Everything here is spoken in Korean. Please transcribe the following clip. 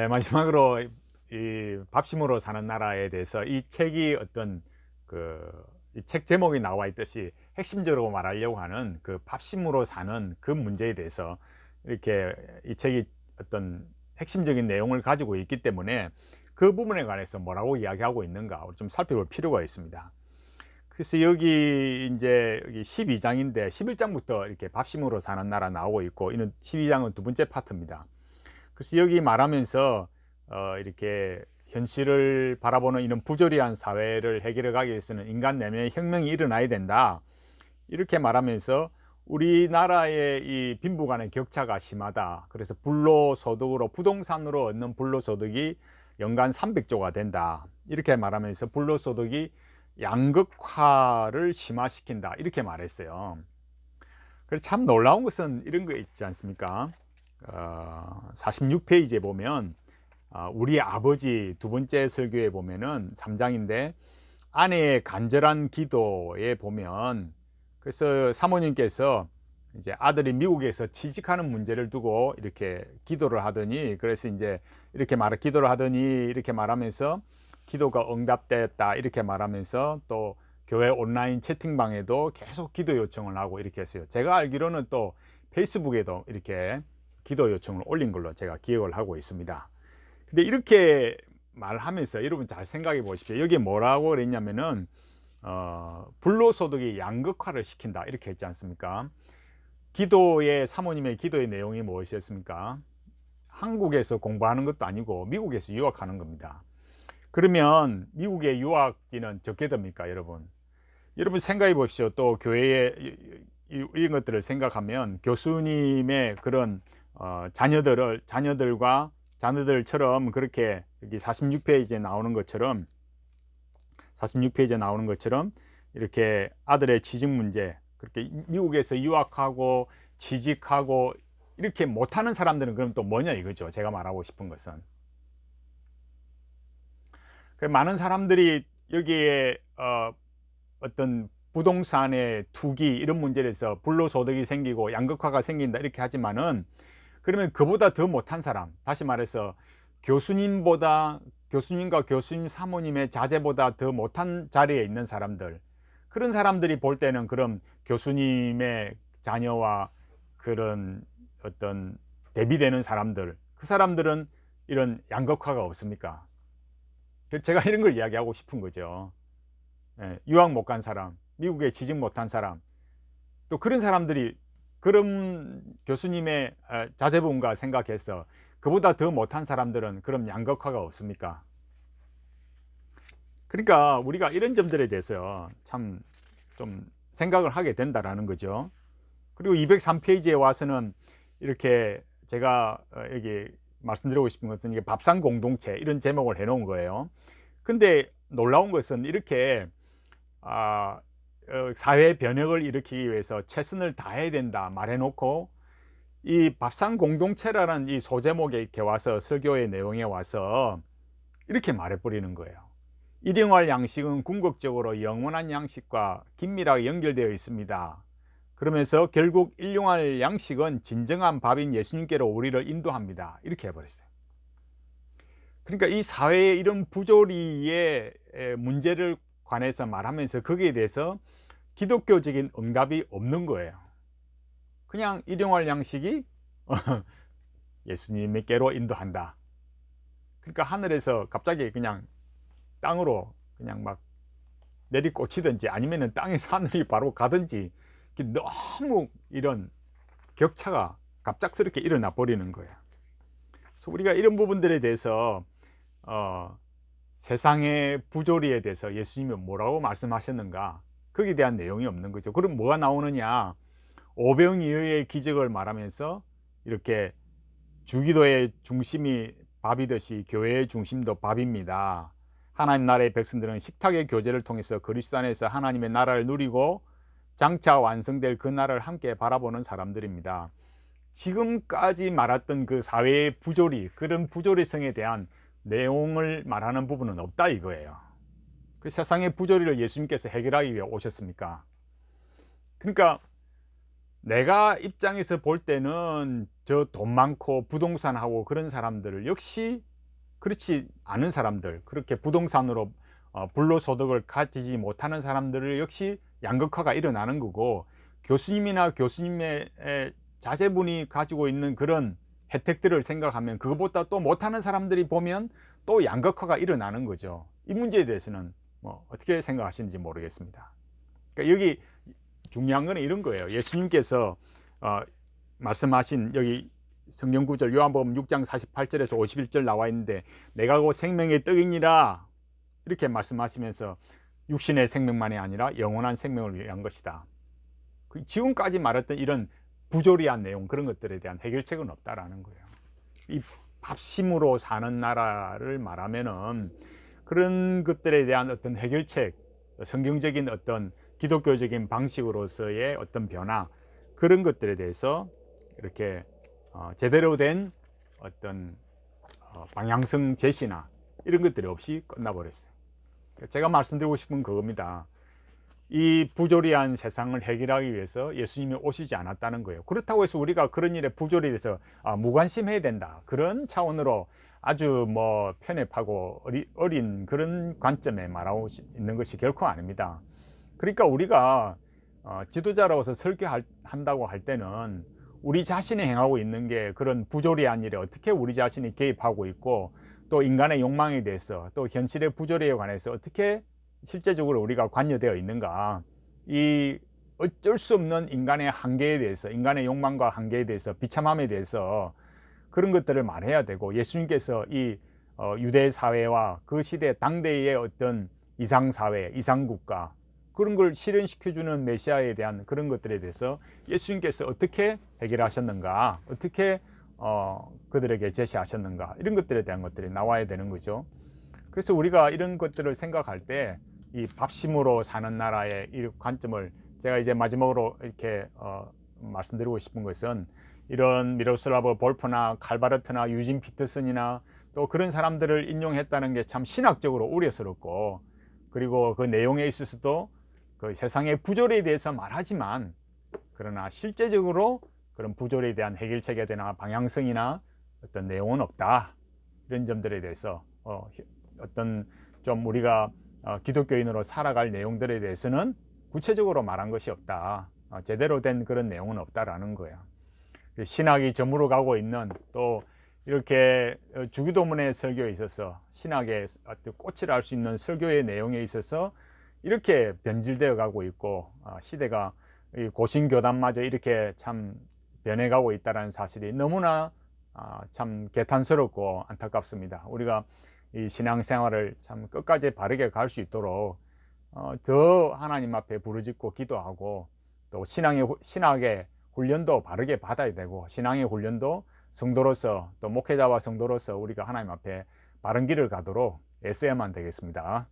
마지막으로 이 밥심으로 사는 나라에 대해서 이 책이 어떤 이 책 제목이 나와 있듯이 핵심적으로 말하려고 하는 그 밥심으로 사는 그 문제에 대해서 이렇게 이 책이 어떤 핵심적인 내용을 가지고 있기 때문에 그 부분에 관해서 뭐라고 이야기하고 있는가 좀 살펴볼 필요가 있습니다. 그래서 여기 이제 여기 12장인데 11장부터 이렇게 밥심으로 사는 나라 나오고 있고, 이는 12장은 두 번째 파트입니다. 그래서 여기 말하면서 이렇게 현실을 바라보는 이런 부조리한 사회를 해결해 가기 위해서는 인간 내면의 혁명이 일어나야 된다, 이렇게 말하면서 우리나라의 이 빈부 간의 격차가 심하다. 그래서 불로소득으로, 부동산으로 얻는 불로소득이 연간 300조가 된다, 이렇게 말하면서 불로소득이 양극화를 심화시킨다, 이렇게 말했어요. 그래서 참 놀라운 것은 이런 거 있지 않습니까? 46페이지에 보면 우리 아버지 두 번째 설교에 보면은 3장인데 아내의 간절한 기도에 보면, 그래서 사모님께서 이제 아들이 미국에서 취직하는 문제를 두고 이렇게 기도를 하더니, 그래서 이제 기도를 하더니 이렇게 말하면서 기도가 응답되었다, 이렇게 말하면서 또 교회 온라인 채팅방에도 계속 기도 요청을 하고 이렇게 했어요. 제가 알기로는 또 페이스북에도 이렇게 기도 요청을 올린 걸로 제가 기억을 하고 있습니다. 근데 이렇게 말하면서 여러분 잘 생각해 보십시오. 여기 뭐라고 그랬냐면은 불로소득이 양극화를 시킨다, 이렇게 했지 않습니까? 사모님의 기도의 내용이 무엇이었습니까? 한국에서 공부하는 것도 아니고 미국에서 유학하는 겁니다. 그러면 미국의 유학비는 적게 듭니까, 여러분? 여러분 생각해 보십시오. 또 교회의 이런 것들을 생각하면 교수님의 그런 자녀들처럼 그렇게 여기 46페이지에 나오는 것처럼 이렇게 아들의 취직 문제, 그렇게 미국에서 유학하고 취직하고 이렇게 못하는 사람들은 그럼 또 뭐냐 이거죠. 제가 말하고 싶은 것은, 많은 사람들이 여기에 어떤 부동산의 투기 이런 문제에서 불로소득이 생기고 양극화가 생긴다, 이렇게 하지만은 그러면 그보다 더 못한 사람, 다시 말해서 교수님과 교수님 사모님의 자제보다 더 못한 자리에 있는 사람들, 그런 사람들이 볼 때는 그럼 교수님의 자녀와 그런 어떤 대비되는 사람들, 그 사람들은 이런 양극화가 없습니까? 제가 이런 걸 이야기하고 싶은 거죠. 유학 못 간 사람, 미국에 취직 못한 사람, 또 그런 사람들이 그런 교수님의 자제분과 생각해서 그보다 더 못한 사람들은 그럼 양극화가 없습니까? 그러니까 우리가 이런 점들에 대해서 참 좀 생각을 하게 된다라는 거죠. 그리고 203페이지에 와서는 이렇게 제가 여기 말씀드리고 싶은 것은 이게 밥상 공동체, 이런 제목을 해놓은 거예요. 근데 놀라운 것은 이렇게 사회 변혁을 일으키기 위해서 최선을 다해야 된다 말해놓고, 이 밥상 공동체라는 이 소제목에 이렇게 와서 설교의 내용에 와서 이렇게 말해버리는 거예요. 일용할 양식은 궁극적으로 영원한 양식과 긴밀하게 연결되어 있습니다. 그러면서 결국 일용할 양식은 진정한 밥인 예수님께로 우리를 인도합니다, 이렇게 해버렸어요. 그러니까 이 사회의 이런 부조리의 문제를 관해서 말하면서 거기에 대해서 기독교적인 응답이 없는 거예요. 그냥 일용할 양식이 예수님께로 인도한다. 그러니까 하늘에서 갑자기 그냥 땅으로 그냥 막 내리꽂히든지 아니면은 땅에서 하늘이 바로 가든지, 너무 이런 격차가 갑작스럽게 일어나 버리는 거예요. 그래서 우리가 이런 부분들에 대해서 세상의 부조리에 대해서 예수님이 뭐라고 말씀하셨는가, 거기에 대한 내용이 없는 거죠. 그럼 뭐가 나오느냐? 오병이어의 기적을 말하면서 이렇게 주기도의 중심이 밥이듯이 교회의 중심도 밥입니다. 하나님 나라의 백성들은 식탁의 교제를 통해서 그리스도 안에서 하나님의 나라를 누리고 장차 완성될 그 나라를 함께 바라보는 사람들입니다. 지금까지 말했던 그 사회의 부조리, 그런 부조리성에 대한 내용을 말하는 부분은 없다 이거예요. 그 세상의 부조리를 예수님께서 해결하기 위해 오셨습니까? 그러니까 내가 입장에서 볼 때는 저 돈 많고 부동산하고 그런 사람들을 역시 그렇지 않은 사람들, 그렇게 부동산으로 불로소득을 가지지 못하는 사람들을 역시 양극화가 일어나는 거고, 교수님이나 교수님의 자제분이 가지고 있는 그런 혜택들을 생각하면 그것보다 또 못하는 사람들이 보면 또 양극화가 일어나는 거죠. 이 문제에 대해서는 뭐 어떻게 생각하시는지 모르겠습니다. 그러니까 여기 중요한 건 이런 거예요. 예수님께서 말씀하신 여기 성경 구절 요한복음 6장 48절에서 51절 나와 있는데, 내가 곧 생명의 떡이니라 이렇게 말씀하시면서 육신의 생명만이 아니라 영원한 생명을 위한 것이다. 지금까지 말했던 이런 부조리한 내용, 그런 것들에 대한 해결책은 없다라는 거예요. 이 밥심으로 사는 나라를 말하면은 그런 것들에 대한 어떤 해결책, 성경적인 어떤 기독교적인 방식으로서의 어떤 변화, 그런 것들에 대해서 이렇게 제대로 된 어떤 방향성 제시나 이런 것들이 없이 끝나버렸어요. 제가 말씀드리고 싶은 그겁니다. 이 부조리한 세상을 해결하기 위해서 예수님이 오시지 않았다는 거예요. 그렇다고 해서 우리가 그런 일에 부조리에 대해서 무관심해야 된다, 그런 차원으로 아주 뭐 편협하고 어린 그런 관점에 말하고 있는 것이 결코 아닙니다. 그러니까 우리가 지도자로서 설교한다고 할 때는 우리 자신이 행하고 있는 게 그런 부조리한 일에 어떻게 우리 자신이 개입하고 있고, 또 인간의 욕망에 대해서, 또 현실의 부조리에 관해서 어떻게 실제적으로 우리가 관여되어 있는가, 이 어쩔 수 없는 인간의 한계에 대해서, 인간의 욕망과 한계에 대해서, 비참함에 대해서 그런 것들을 말해야 되고, 예수님께서 이 유대 사회와 그 시대 당대의 어떤 이상사회, 이상국가, 그런 걸 실현시켜주는 메시아에 대한 그런 것들에 대해서 예수님께서 어떻게 해결하셨는가, 어떻게 그들에게 제시하셨는가, 이런 것들에 대한 것들이 나와야 되는 거죠. 그래서 우리가 이런 것들을 생각할 때 이 밥심으로 사는 나라의 이 관점을, 제가 이제 마지막으로 이렇게 말씀드리고 싶은 것은, 이런 미로슬라브 볼프나 칼바르트나 유진 피터슨이나 또 그런 사람들을 인용했다는 게 참 신학적으로 우려스럽고, 그리고 그 내용에 있어서도 그 세상의 부조리에 대해서 말하지만, 그러나 실제적으로 그런 부조리에 대한 해결책에 대한 방향성이나 어떤 내용은 없다, 이런 점들에 대해서 어떤 좀 우리가 기독교인으로 살아갈 내용들에 대해서는 구체적으로 말한 것이 없다, 제대로 된 그런 내용은 없다라는 거예요. 신학이 저물어 가고 있는, 또 이렇게 주기도문의 설교에 있어서 신학의 꽃을 알 수 있는 설교의 내용에 있어서 이렇게 변질되어 가고 있고, 시대가 고신교단마저 이렇게 참 변해가고 있다는 사실이 너무나 참 개탄스럽고 안타깝습니다. 우리가 이 신앙생활을 참 끝까지 바르게 갈 수 있도록 더 하나님 앞에 부르짖고 기도하고, 또 신학의 훈련도 바르게 받아야 되고, 신앙의 훈련도 성도로서, 또 목회자와 성도로서 우리가 하나님 앞에 바른 길을 가도록 애써야만 되겠습니다.